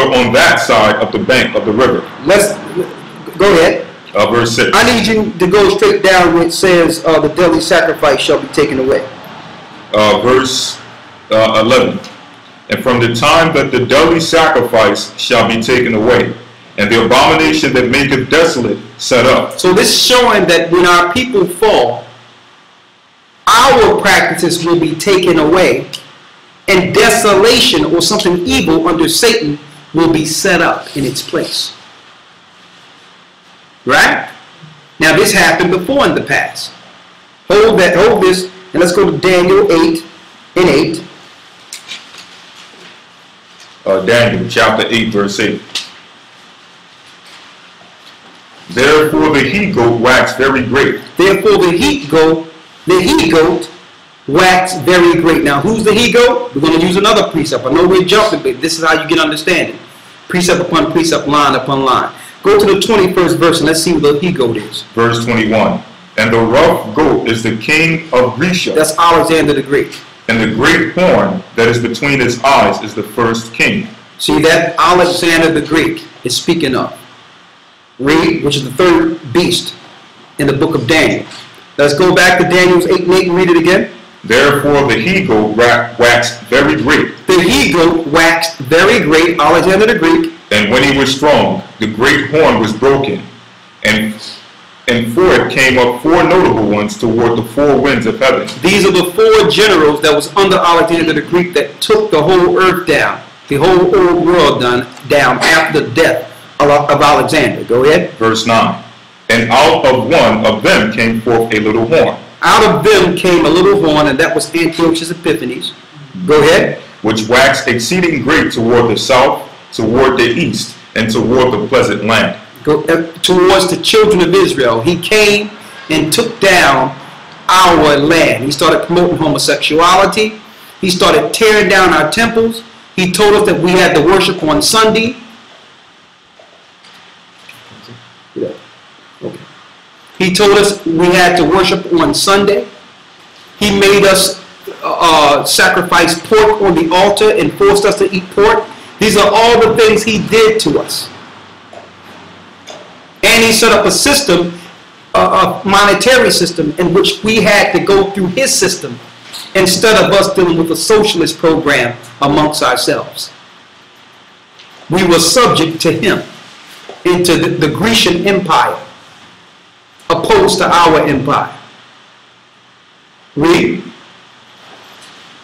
were on that side of the bank of the river. Let's go ahead. Verse 6. I need you to go straight down where it says the daily sacrifice shall be taken away. Verse 11. And from the time that the daily sacrifice shall be taken away, and the abomination that maketh desolate set up. So this is showing that when our people fall, our practices will be taken away, and desolation or something evil under Satan will be set up in its place. Right? Now this happened before in the past. Hold this, and let's go to Daniel 8 and 8. Daniel chapter 8 verse 8. Therefore the he-goat waxed very great. Therefore the he-goat waxed very great. Now who's the he-goat? We're going to use another precept. I know we're jumping, but this is how you get understanding. Precept upon precept, line upon line. Go to the 21st verse and let's see what the he-goat is. Verse 21. And the rough goat is the king of Grecia. That's Alexander the Great. And the great horn that is between his eyes is the first king. See that Alexander the Great is speaking of. Read, which is the third beast in the book of Daniel. Let's go back to Daniel's 8 and 8 and read it again. Therefore the he-goat waxed very great. The he-goat waxed very great, Alexander the Greek. And when he was strong, the great horn was broken. And for it came up 4 notable ones toward the 4 winds of heaven. These are the 4 generals that was under Alexander the Greek that took the whole earth down, the whole old world down after the death of Alexander. Go ahead. Verse 9. And out of one of them came forth a little horn. Out of them came a little horn, and that was Antiochus Epiphanes. Go ahead. Which waxed exceeding great toward the south, toward the east, and toward the pleasant land. Towards the children of Israel. He came and took down our land. He started promoting homosexuality. He started tearing down our temples. He told us that we had to worship on Sunday. He told us we had to worship on Sunday. He made us sacrifice pork on the altar and forced us to eat pork. These are all the things he did to us. And he set up a system, a monetary system, in which we had to go through his system instead of us dealing with a socialist program amongst ourselves. We were subject to him, into the Grecian Empire, opposed to our empire. Read.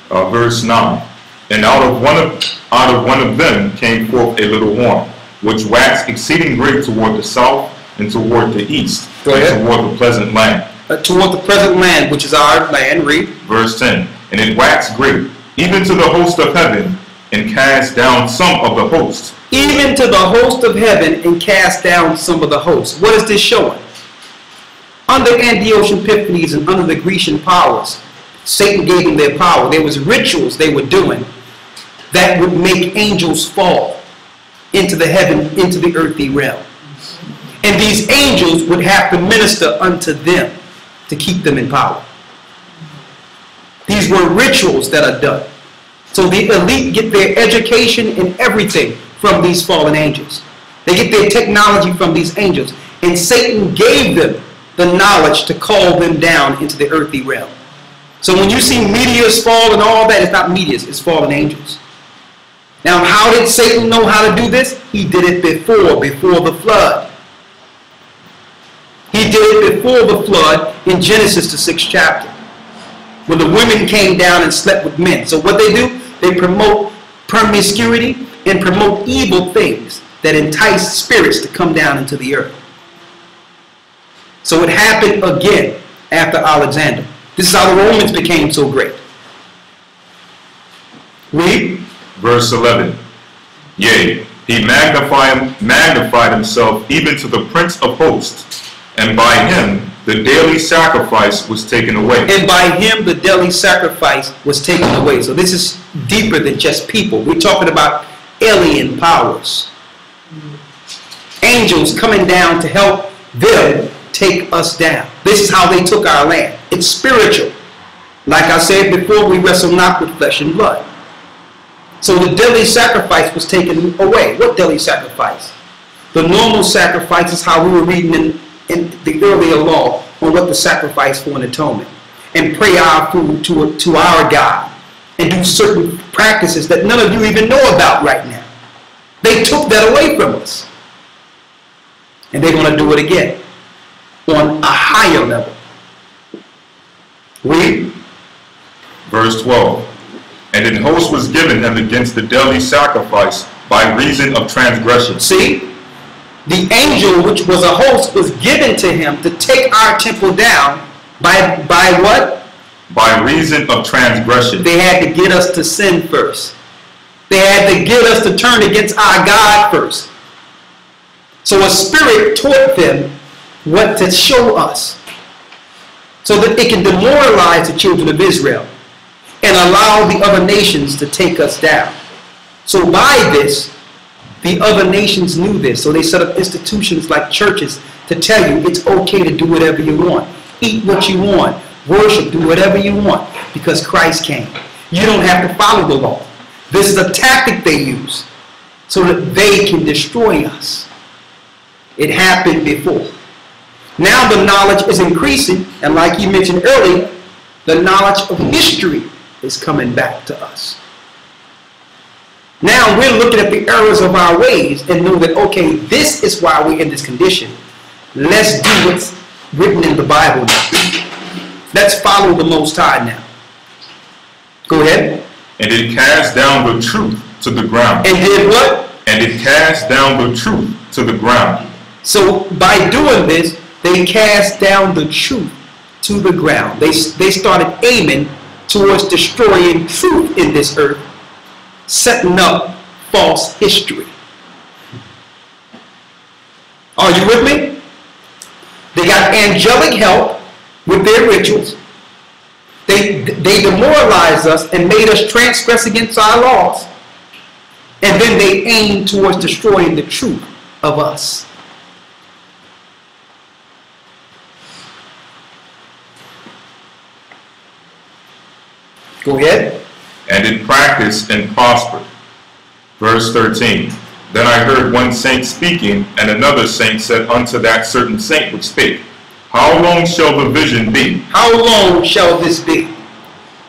Verse 9. And out of one of them came forth a little horn, which waxed exceeding great toward the south and toward the east, and toward the pleasant land. Toward the present land, which is our land. Read. Verse 10. And it waxed great, even to the host of heaven, and cast down some of the host. Even to the host of heaven, and cast down some of the hosts. What is this showing? Under Antiochus Epiphanes and under the Grecian powers, Satan gave them their power. There was rituals they were doing that would make angels fall into the heaven, into the earthly realm. And these angels would have to minister unto them to keep them in power. These were rituals that are done. So the elite get their education and everything from these fallen angels. They get their technology from these angels. And Satan gave them the knowledge to call them down into the earthly realm. So when you see meteors fall and all that, it's not meteors, it's fallen angels. Now, how did Satan know how to do this? He did it before the flood. He did it before the flood in Genesis, the 6th chapter, when the women came down and slept with men. So what they do, they promote promiscuity and promote evil things that entice spirits to come down into the earth. So it happened again after Alexander. This is how the Romans became so great. Read. Verse 11. Yea, he magnified himself even to the Prince of Hosts, and by him the daily sacrifice was taken away. And by him the daily sacrifice was taken away. So this is deeper than just people. We're talking about alien powers. Angels coming down to help them take us down. This is how they took our land. It's spiritual. Like I said before, we wrestle not with flesh and blood. So the daily sacrifice was taken away. What daily sacrifice? The normal sacrifice is how we were reading in the earlier law on what to sacrifice for an atonement. And pray our food to our God. And do certain practices that none of you even know about right now. They took that away from us. And they're going to do it again. On a higher level. Read. Verse 12. And an host was given him against the daily sacrifice by reason of transgression. See? The angel, which was a host, was given to him to take our temple down by what? By reason of transgression. They had to get us to sin first. They had to get us to turn against our God first. So a spirit taught them what to show us, so that it can demoralize the children of Israel and allow the other nations to take us down. So by this, the other nations knew this. So they set up institutions like churches to tell you it's okay to do whatever you want. Eat what you want. Worship, do whatever you want, because Christ came. You don't have to follow the law. This is a tactic they use so that they can destroy us. It happened before. Now the knowledge is increasing, and like you mentioned earlier, the knowledge of history is coming back to us. Now we're looking at the errors of our ways and know that, okay, this is why we're in this condition. Let's do what's written in the Bible now. Let's follow the Most High now. Go ahead. And it cast down the truth to the ground. And did what? And it cast down the truth to the ground. So by doing this, they cast down the truth to the ground. They started aiming towards destroying truth in this earth, setting up false history. Are you with me? They got angelic help with their rituals. They demoralized us and made us transgress against our laws. And then they aimed towards destroying the truth of us. Go ahead. And it practiced and prospered. Verse 13. Then I heard one saint speaking, and another saint said unto that certain saint which spake, How long shall the vision be? How long shall this be?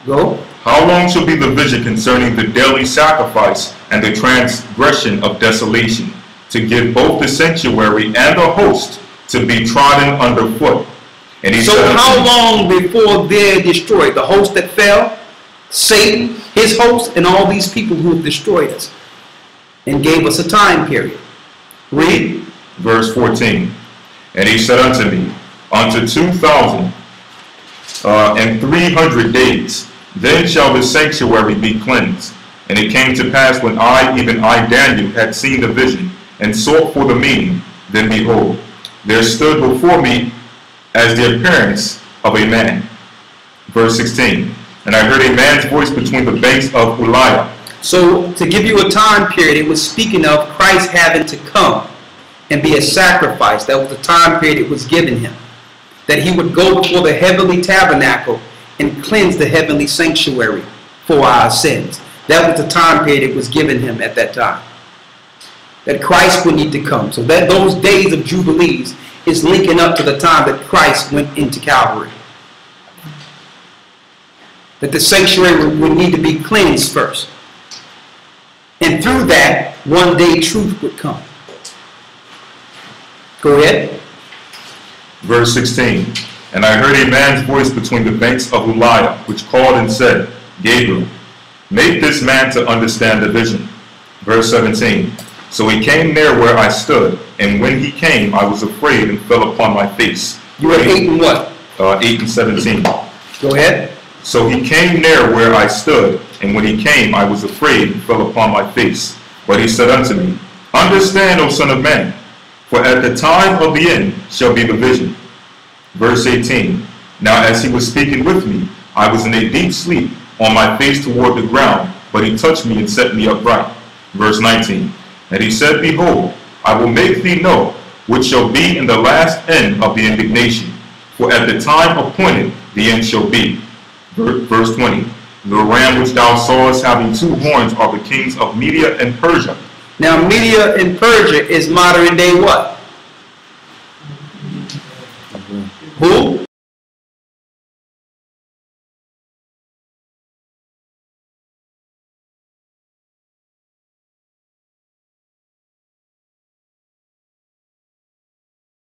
Go. How long shall be the vision concerning the daily sacrifice and the transgression of desolation, to give both the sanctuary and the host to be trodden underfoot? And he so said, how long before they're destroyed? The host that fell, Satan, his host, and all these people who have destroyed us and gave us a time period. Read. Verse 14. And he said unto me, Unto 2,300 days, then shall the sanctuary be cleansed. And it came to pass when I, even I, Daniel, had seen the vision, and sought for the meaning, then behold, there stood before me as the appearance of a man. Verse 16. And I heard a man's voice between the banks of Uliah. So to give you a time period, it was speaking of Christ having to come and be a sacrifice. That was the time period it was given him. That he would go before the heavenly tabernacle and cleanse the heavenly sanctuary for our sins. That was the time period it was given him at that time. That Christ would need to come. So that those days of Jubilees is linking up to the time that Christ went into Calvary. That the sanctuary would need to be cleansed first. And through that, one day truth would come. Go ahead. Verse 16. And I heard a man's voice between the banks of Uliah, which called and said, Gabriel, make this man to understand the vision. Verse 17. So he came near where I stood, and when he came, I was afraid and fell upon my face. You were 8 and what? 8 and 17. Go ahead. So he came near where I stood, and when he came, I was afraid and fell upon my face. But he said unto me, Understand, O son of man, for at the time of the end shall be the vision. Verse 18. Now as he was speaking with me, I was in a deep sleep, on my face toward the ground, but he touched me and set me upright. Verse 19. And he said, Behold, I will make thee know which shall be in the last end of the indignation, for at the time appointed the end shall be. Verse 20. The ram which thou sawest having two horns are the kings of Media and Persia. Now, Media and Persia is modern day what? Who?